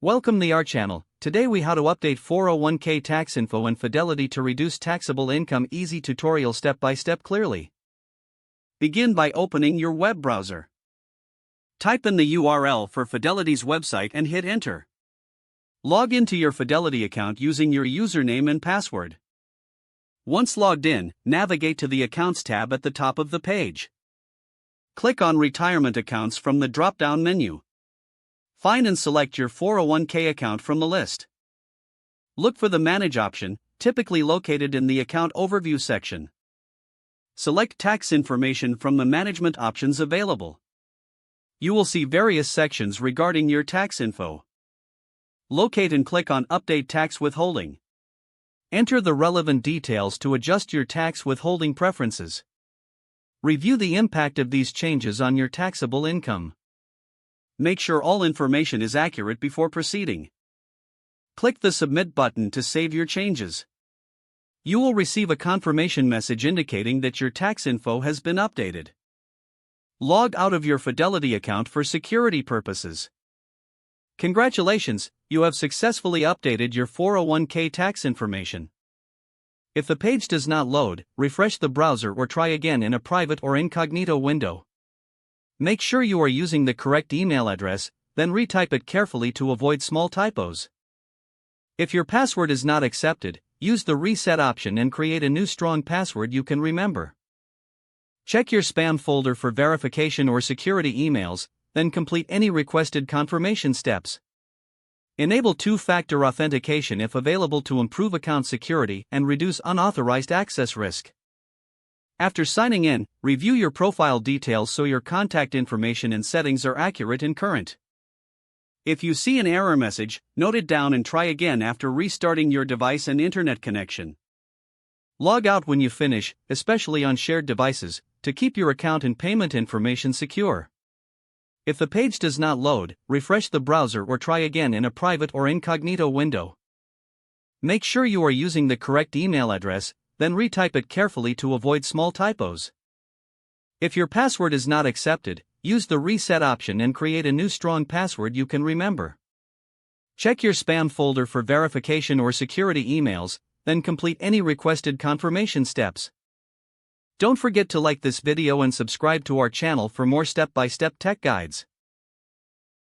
Welcome to our channel. Today we how to update 401k tax info and Fidelity to reduce taxable income. Easy tutorial step by step clearly. Begin by opening your web browser. Type in the URL for Fidelity's website and hit enter. Log into your Fidelity account using your username and password. Once logged in, navigate to the Accounts tab at the top of the page. Click on Retirement Accounts from the drop-down menu. Find and select your 401k account from the list. Look for the Manage option, typically located in the Account Overview section. Select Tax Information from the management options available. You will see various sections regarding your tax info. Locate and click on Update Tax Withholding. Enter the relevant details to adjust your tax withholding preferences. Review the impact of these changes on your taxable income. Make sure all information is accurate before proceeding. Click the Submit button to save your changes. You will receive a confirmation message indicating that your tax info has been updated. Log out of your Fidelity account for security purposes. Congratulations, you have successfully updated your 401k tax information. If the page does not load, refresh the browser or try again in a private or incognito window. Make sure you are using the correct email address, then retype it carefully to avoid small typos. If your password is not accepted, use the Reset option and create a new strong password you can remember. Check your spam folder for verification or security emails, then complete any requested confirmation steps. Enable two-factor authentication if available to improve account security and reduce unauthorized access risk. After signing in, review your profile details so your contact information and settings are accurate and current. If you see an error message, note it down and try again after restarting your device and internet connection. Log out when you finish, especially on shared devices, to keep your account and payment information secure. If the page does not load, refresh the browser or try again in a private or incognito window. Make sure you are using the correct email address, then retype it carefully to avoid small typos. If your password is not accepted, use the Reset option and create a new strong password you can remember. Check your spam folder for verification or security emails, then complete any requested confirmation steps. Don't forget to like this video and subscribe to our channel for more step-by-step tech guides.